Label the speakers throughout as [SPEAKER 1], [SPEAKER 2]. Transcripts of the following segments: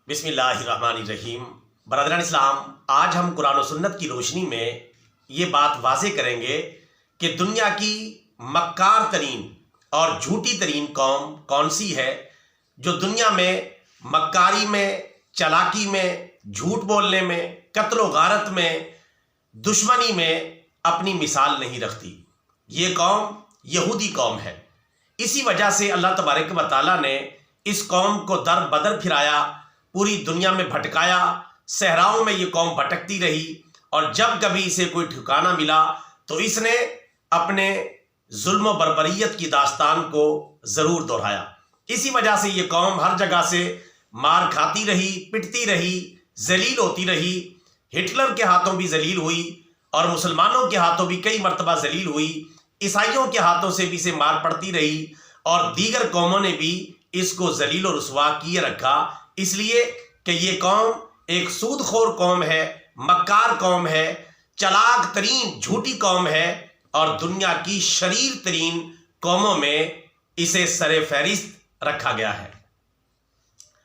[SPEAKER 1] بسم اللہ الرحمن الرحیم۔ برادران اسلام، آج ہم قرآن و سنت کی روشنی میں یہ بات واضح کریں گے کہ دنیا کی مکار ترین اور جھوٹی ترین قوم کون سی ہے جو دنیا میں مکاری میں، چالاکی میں، جھوٹ بولنے میں، قتل و غارت میں، دشمنی میں اپنی مثال نہیں رکھتی۔ یہ قوم یہودی قوم ہے۔ اسی وجہ سے اللہ تبارک و تعالیٰ نے اس قوم کو در بدر پھرایا، پوری دنیا میں بھٹکایا۔ صحراؤں میں یہ قوم بھٹکتی رہی اور جب کبھی اسے کوئی ٹھکانہ ملا تو اس نے اپنے ظلم و بربریت کی داستان کو ضرور دہرایا۔ اسی وجہ سے یہ قوم ہر جگہ سے مار کھاتی رہی، پٹتی رہی، ذلیل ہوتی رہی۔ ہٹلر کے ہاتھوں بھی ذلیل ہوئی اور مسلمانوں کے ہاتھوں بھی کئی مرتبہ ذلیل ہوئی، عیسائیوں کے ہاتھوں سے بھی اسے مار پڑتی رہی اور دیگر قوموں نے بھی اس کو ذلیل و رسوا کیے رکھا، اس لیے کہ یہ قوم ایک سود خور قوم ہے، مکار قوم ہے، چلاک ترین جھوٹی قوم ہے اور دنیا کی شریر ترین قوموں میں اسے سر فہرست رکھا گیا ہے۔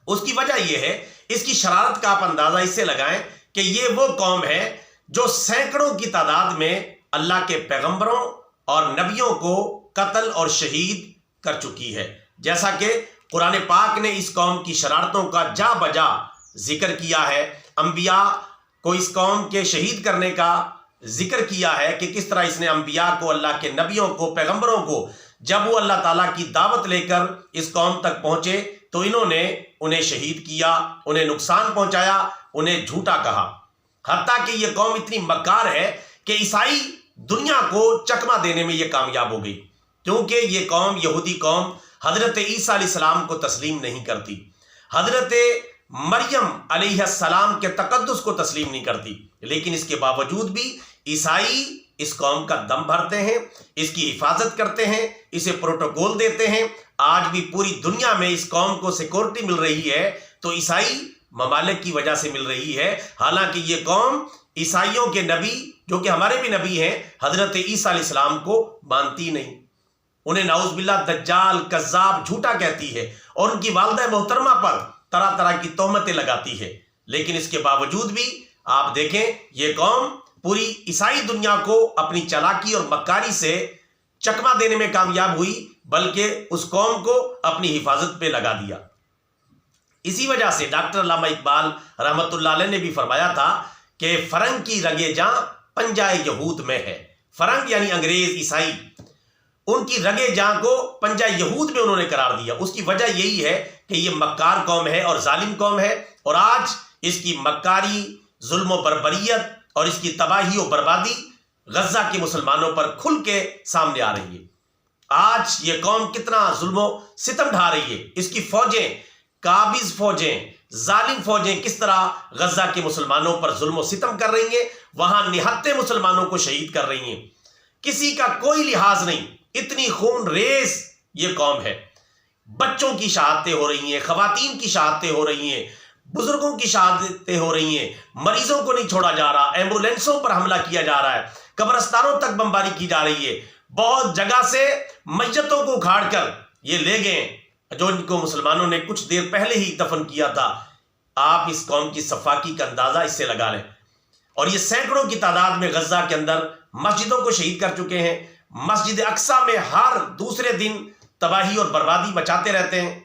[SPEAKER 1] اس کی وجہ یہ ہے، اس کی شرارت کا آپ اندازہ اس سے لگائیں کہ یہ وہ قوم ہے جو سینکڑوں کی تعداد میں اللہ کے پیغمبروں اور نبیوں کو قتل اور شہید کر چکی ہے۔ جیسا کہ قرآن پاک نے اس قوم کی شرارتوں کا جا بجا ذکر کیا ہے، انبیاء کو اس قوم کے شہید کرنے کا ذکر کیا ہے کہ کس طرح اس نے انبیاء کو، اللہ کے نبیوں کو، پیغمبروں کو، جب وہ اللہ تعالیٰ کی دعوت لے کر اس قوم تک پہنچے تو انہوں نے انہیں شہید کیا، انہیں نقصان پہنچایا، انہیں جھوٹا کہا۔ حتیٰ کہ یہ قوم اتنی مکار ہے کہ عیسائی دنیا کو چکمہ دینے میں یہ کامیاب ہو گئی، کیونکہ یہ قوم، یہودی قوم، حضرت عیسیٰ علیہ السلام کو تسلیم نہیں کرتی، حضرت مریم علیہ السلام کے تقدس کو تسلیم نہیں کرتی، لیکن اس کے باوجود بھی عیسائی اس قوم کا دم بھرتے ہیں، اس کی حفاظت کرتے ہیں، اسے پروٹوکول دیتے ہیں۔ آج بھی پوری دنیا میں اس قوم کو سیکورٹی مل رہی ہے تو عیسائی ممالک کی وجہ سے مل رہی ہے، حالانکہ یہ قوم عیسائیوں کے نبی، جو کہ ہمارے بھی نبی ہیں، حضرت عیسیٰ علیہ السلام کو مانتی نہیں، انہیں نعوذ باللہ دجال، کذاب، جھوٹا کہتی ہے اور ان کی والدہ محترمہ پر طرح طرح کی تہمتیں لگاتی ہے۔ لیکن اس کے باوجود بھی آپ دیکھیں، یہ قوم پوری عیسائی دنیا کو اپنی چالاکی اور مکاری سے چکمہ دینے میں کامیاب ہوئی، بلکہ اس قوم کو اپنی حفاظت پہ لگا دیا۔ اسی وجہ سے ڈاکٹر علامہ اقبال رحمۃ اللہ علیہ نے بھی فرمایا تھا کہ فرنگ کی رگے جاں پنجائے یہود میں ہے۔ فرنگ یعنی انگریز، عیسائی، ان کی رگے جاں کو پنجہ یہود میں انہوں نے قرار دیا۔ اس کی وجہ یہی ہے کہ یہ مکار قوم ہے اور ظالم قوم ہے، اور آج اس کی مکاری، ظلم و بربریت اور اس کی تباہی و بربادی غزہ کے مسلمانوں پر کھل کے سامنے آ رہی ہے۔ آج یہ قوم کتنا ظلم و ستم ڈھا رہی ہے، اس کی فوجیں، قابض فوجیں، ظالم فوجیں کس طرح غزہ کے مسلمانوں پر ظلم و ستم کر رہی ہیں، وہاں نہتے مسلمانوں کو شہید کر رہی ہیں، کسی کا کوئی لحاظ نہیں۔ اتنی خون ریز یہ قوم ہے، بچوں کی شہادتیں ہو رہی ہیں، خواتین کی شہادتیں ہو رہی ہیں، بزرگوں کی شہادتیں ہو رہی ہیں، مریضوں کو نہیں چھوڑا جا رہا، ایمبولینسوں پر حملہ کیا جا رہا ہے، قبرستانوں تک بمباری کی جا رہی ہے، بہت جگہ سے میتوں کو اکھاڑ کر یہ لے گئے جو ان کو مسلمانوں نے کچھ دیر پہلے ہی دفن کیا تھا۔ آپ اس قوم کی صفاکی کا اندازہ اس سے لگا لیں، اور یہ سینکڑوں کی تعداد میں غزہ کے اندر مسجدوں کو شہید کر چکے ہیں۔ مسجد اقصیٰ میں ہر دوسرے دن تباہی اور بربادی مچاتے رہتے ہیں،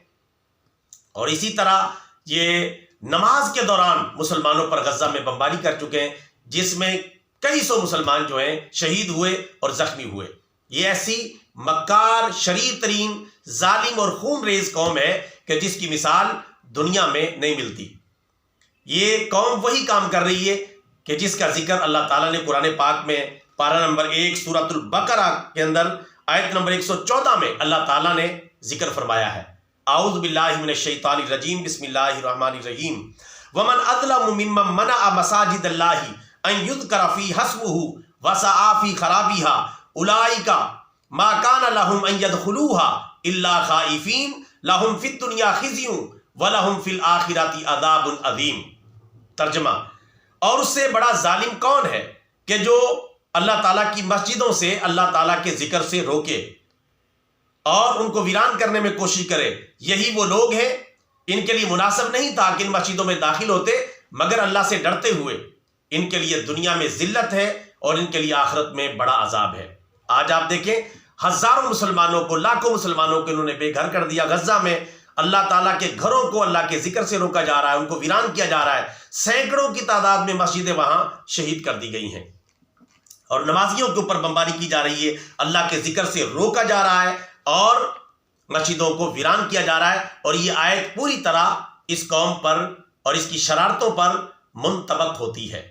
[SPEAKER 1] اور اسی طرح یہ نماز کے دوران مسلمانوں پر غزہ میں بمباری کر چکے ہیں، جس میں کئی سو مسلمان جو ہیں شہید ہوئے اور زخمی ہوئے۔ یہ ایسی مکار، شریر ترین، ظالم اور خون ریز قوم ہے کہ جس کی مثال دنیا میں نہیں ملتی۔ یہ قوم وہی کام کر رہی ہے کہ جس کا ذکر اللہ تعالیٰ نے قرآن پاک میں پارہ نمبر 1 سورۃ البقرہ کے اندر آیت نمبر 114 میں اللہ تعالیٰ نے ذکر فرمایا ہے۔ اعوذ باللہ من الشیطان الرجیم، بسم اللہ الرحمن الرحیم۔ ومن اظلم ممن منع مساجد اللہ ان یذکر فیہا اسمہ وسعی فی خرابها اولئک ما کان لهم ان يدخلوها الا خائفین لهم فی الدنیا خزی ولهم فی الآخرۃ عذاب عظیم۔ ترجمہ: اور اس سے بڑا ظالم کون ہے کہ جو اللہ تعالیٰ کی مسجدوں سے، اللہ تعالیٰ کے ذکر سے روکے اور ان کو ویران کرنے میں کوشش کرے؟ یہی وہ لوگ ہیں ان کے لیے مناسب نہیں تھا کہ ان مسجدوں میں داخل ہوتے، مگر اللہ سے ڈرتے ہوئے ان کے لیے دنیا میں ذلت ہے اور ان کے لیے آخرت میں بڑا عذاب ہے۔ آج آپ دیکھیں ہزاروں مسلمانوں کو، لاکھوں مسلمانوں کو انہوں نے بے گھر کر دیا۔ غزہ میں اللہ تعالیٰ کے گھروں کو اللہ کے ذکر سے روکا جا رہا ہے، ان کو ویران کیا جا رہا ہے۔ سینکڑوں کی تعداد میں مسجدیں وہاں شہید کر دی گئی ہیں اور نمازیوں کے اوپر بمباری کی جا رہی ہے، اللہ کے ذکر سے روکا جا رہا ہے اور مسجدوں کو ویران کیا جا رہا ہے۔ اور یہ آیت پوری طرح اس قوم پر اور اس کی شرارتوں پر منطبق ہوتی ہے۔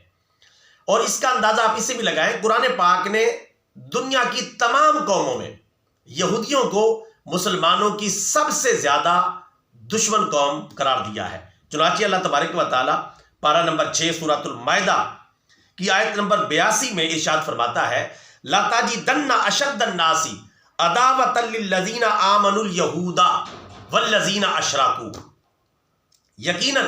[SPEAKER 1] اور اس کا اندازہ آپ اس سے بھی لگائیں، قرآن پاک نے دنیا کی تمام قوموں میں یہودیوں کو مسلمانوں کی سب سے زیادہ دشمن قوم قرار دیا ہے۔ چنانچہ اللہ تبارک و تعالی پارہ نمبر 6 سورۃ المائدہ کی آیت نمبر 82 میں ارشاد فرماتا ہے، لا تجدن اشد الناس عداوۃ للذین آمنوا اليہود والذین اشرکوا، یقیناً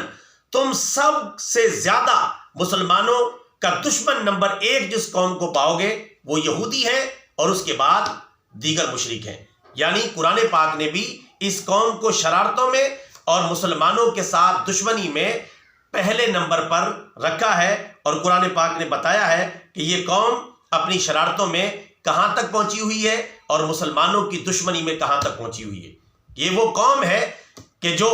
[SPEAKER 1] تم سب سے زیادہ مسلمانوں کا دشمن نمبر 1 جس قوم کو پاؤ گے وہ یہودی ہیں اور اس کے بعد دیگر مشرک ہیں۔ یعنی قرآن پاک نے بھی اس قوم کو شرارتوں میں اور مسلمانوں کے ساتھ دشمنی میں پہلے نمبر پر رکھا ہے، اور قرآن پاک نے بتایا ہے کہ یہ قوم اپنی شرارتوں میں کہاں تک پہنچی ہوئی ہے اور مسلمانوں کی دشمنی میں کہاں تک پہنچی ہوئی ہے۔ یہ وہ قوم ہے کہ جو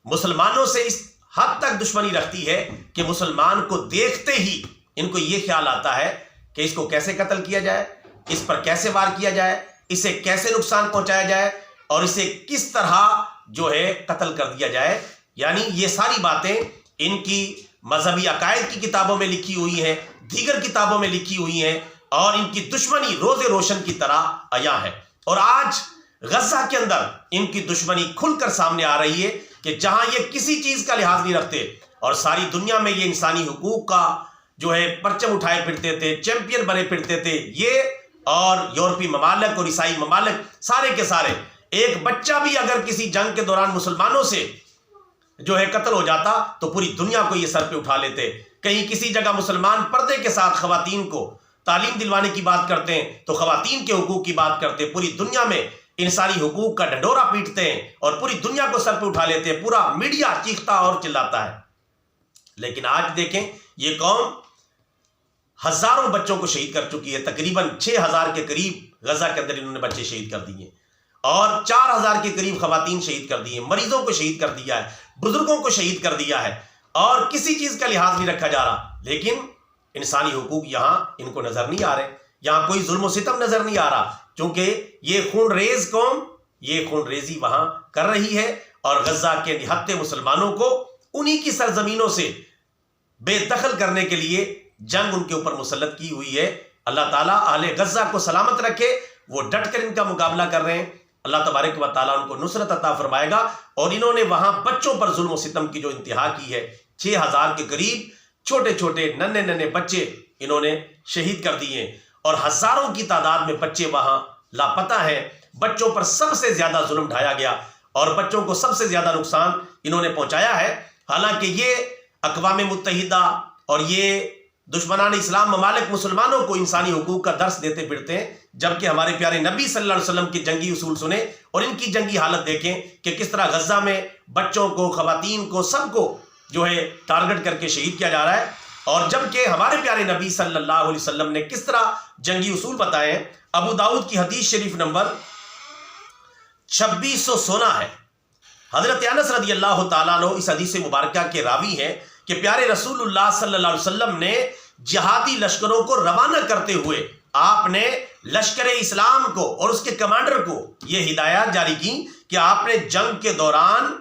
[SPEAKER 1] مسلمانوں سے اس حد تک دشمنی رکھتی ہے کہ مسلمان کو دیکھتے ہی ان کو یہ خیال آتا ہے کہ اس کو کیسے قتل کیا جائے، اس پر کیسے وار کیا جائے، اسے کیسے نقصان پہنچایا جائے اور اسے کس طرح جو ہے قتل کر دیا جائے۔ یعنی یہ ساری باتیں ان کی مذہبی عقائد کی کتابوں میں لکھی ہوئی ہیں، دیگر کتابوں میں لکھی ہوئی ہیں، اور ان کی دشمنی روز روشن کی طرح عیاں ہے۔ اور آج غزہ کے اندر ان کی دشمنی کھل کر سامنے آ رہی ہے کہ جہاں یہ کسی چیز کا لحاظ نہیں رکھتے اور ساری دنیا میں یہ انسانی حقوق کا جو ہے پرچم اٹھائے پھرتے تھے، چیمپئن بنے پھرتے تھے، یہ اور یورپی ممالک اور عیسائی ممالک سارے کے سارے، ایک بچہ بھی اگر کسی جنگ کے دوران مسلمانوں سے جو ہے قتل ہو جاتا تو پوری دنیا کو یہ سر پہ اٹھا لیتے۔ کہیں کسی جگہ مسلمان پردے کے ساتھ خواتین کو تعلیم دلوانے کی بات کرتے ہیں تو خواتین کے حقوق کی بات کرتے، پوری دنیا میں انسانی حقوق کا ڈھنڈورا پیٹتے ہیں اور پوری دنیا کو سر پہ اٹھا لیتے ہیں، پورا میڈیا چیختا اور چلاتا ہے۔ لیکن آج دیکھیں یہ قوم ہزاروں بچوں کو شہید کر چکی ہے، تقریباً 6000 کے قریب غزہ کے اندر انہوں نے بچے شہید کر دیے اور 4000 کے قریب خواتین شہید کر دی ہیں، مریضوں کو شہید کر دیا ہے، بزرگوں کو شہید کر دیا ہے، اور کسی چیز کا لحاظ نہیں رکھا جا رہا۔ لیکن انسانی حقوق یہاں ان کو نظر نہیں آ رہے، یہاں کوئی ظلم و ستم نظر نہیں آ رہا، چونکہ یہ خون ریز قوم یہ خون ریزی وہاں کر رہی ہے اور غزہ کے نہتے مسلمانوں کو انہی کی سرزمینوں سے بے دخل کرنے کے لیے جنگ ان کے اوپر مسلط کی ہوئی ہے۔ اللہ تعالیٰ اہل غزہ کو سلامت رکھے، وہ ڈٹ کر ان کا مقابلہ کر رہے ہیں، اللہ تبارک و تعالیٰ ان کو نصرت عطا فرمائے گا۔ اور انہوں نے وہاں بچوں پر ظلم و ستم کی جو انتہا کی ہے، 6000 کے قریب چھوٹے چھوٹے ننھے بچے انہوں نے شہید کر دیے اور ہزاروں کی تعداد میں بچے وہاں لاپتہ ہیں۔ بچوں پر سب سے زیادہ ظلم ڈھایا گیا اور بچوں کو سب سے زیادہ نقصان انہوں نے پہنچایا ہے۔ حالانکہ یہ اقوام متحدہ اور یہ دشمنان اسلام ممالک مسلمانوں کو انسانی حقوق کا درس دیتے پھرتے ہیں، جبکہ ہمارے پیارے نبی صلی اللہ علیہ وسلم کے جنگی اصول سنیں اور ان کی جنگی حالت دیکھیں کہ کس طرح غزہ میں بچوں کو، خواتین کو، سب کو جو ہے ٹارگٹ کر کے شہید کیا جا رہا ہے، اور جبکہ ہمارے پیارے نبی صلی اللہ علیہ وسلم نے کس طرح جنگی اصول بتائے ہیں۔ ابو داؤد کی حدیث شریف نمبر 2616 ہے، حضرت انس رضی اللہ تعالیٰ عنہ اس حدیث مبارکہ کے راوی ہیں کہ پیارے رسول اللہ صلی اللہ علیہ وسلم نے جہادی لشکروں کو روانہ کرتے ہوئے آپ نے لشکر اسلام کو اور اس کے کمانڈر کو یہ ہدایات جاری کی کہ آپ نے جنگ کے دوران،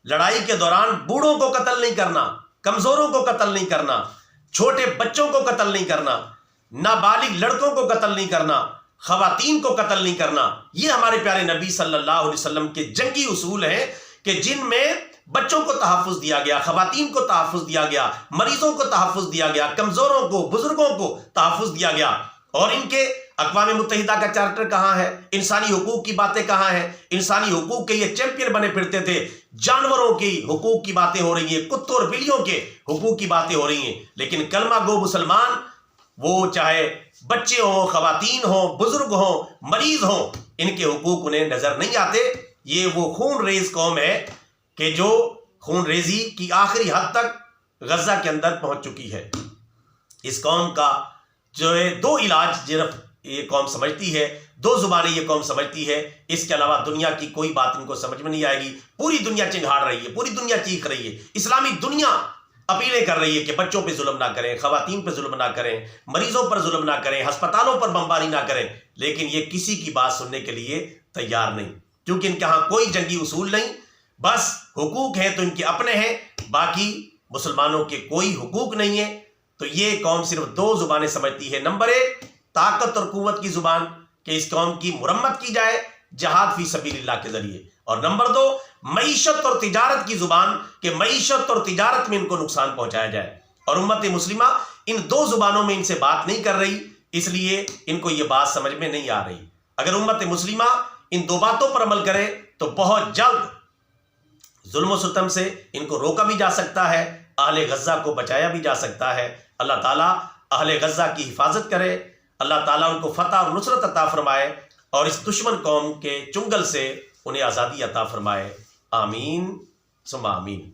[SPEAKER 1] لڑائی کے دوران بوڑھوں کو قتل نہیں کرنا، کمزوروں کو قتل نہیں کرنا، چھوٹے بچوں کو قتل نہیں کرنا، نابالغ لڑکوں کو قتل نہیں کرنا، خواتین کو قتل نہیں کرنا۔ یہ ہمارے پیارے نبی صلی اللہ علیہ وسلم کے جنگی اصول ہیں کہ جن میں بچوں کو تحفظ دیا گیا، خواتین کو تحفظ دیا گیا، مریضوں کو تحفظ دیا گیا، کمزوروں کو، بزرگوں کو تحفظ دیا گیا۔ اور ان کے اقوام متحدہ کا چارٹر کہاں ہے؟ انسانی حقوق کی باتیں کہاں ہیں؟ انسانی حقوق کے یہ چیمپئن بنے پھرتے تھے، جانوروں کی حقوق کی باتیں ہو رہی ہیں، کتوں اور بلیوں کے حقوق کی باتیں ہو رہی ہیں، لیکن کلمہ گو مسلمان، وہ چاہے بچے ہوں، خواتین ہوں، بزرگ ہوں، مریض ہوں، ان کے حقوق انہیں نظر نہیں آتے۔ یہ وہ خون ریز قوم ہے کہ جو خون ریزی کی آخری حد تک غزہ کے اندر پہنچ چکی ہے۔ اس قوم کا جو ہے دو علاج صرف یہ قوم سمجھتی ہے، دو زبانیں یہ قوم سمجھتی ہے، اس کے علاوہ دنیا کی کوئی بات ان کو سمجھ میں نہیں آئے گی۔ پوری دنیا چنگھاڑ رہی ہے، پوری دنیا چیخ رہی ہے، اسلامی دنیا اپیلیں کر رہی ہے کہ بچوں پہ ظلم نہ کریں، خواتین پہ ظلم نہ کریں، مریضوں پر ظلم نہ کریں، ہسپتالوں پر بمباری نہ کریں، لیکن یہ کسی کی بات سننے کے لیے تیار نہیں، کیونکہ ان کے ہاں کوئی جنگی اصول نہیں، بس حقوق ہیں تو ان کے اپنے ہیں، باقی مسلمانوں کے کوئی حقوق نہیں ہے۔ تو یہ قوم صرف دو زبانیں سمجھتی ہے، نمبر ایک طاقت اور قوت کی زبان کہ اس قوم کی مرمت کی جائے جہاد فی سبیل اللہ کے ذریعے، اور نمبر دو معیشت اور تجارت کی زبان کہ معیشت اور تجارت میں ان کو نقصان پہنچایا جائے، اور امت مسلمہ ان دو زبانوں میں ان سے بات نہیں کر رہی، اس لیے ان کو یہ بات سمجھ میں نہیں آ رہی۔ اگر امت مسلمہ ان دو باتوں پر عمل کرے تو بہت جلد ظلم و ستم سے ان کو روکا بھی جا سکتا ہے، اہل غزہ کو بچایا بھی جا سکتا ہے۔ اللہ تعالیٰ اہل غزہ کی حفاظت کرے، اللہ تعالیٰ ان کو فتح اور نصرت عطا فرمائے، اور اس دشمن قوم کے چنگل سے انہیں آزادی عطا فرمائے۔ آمین ثم آمین۔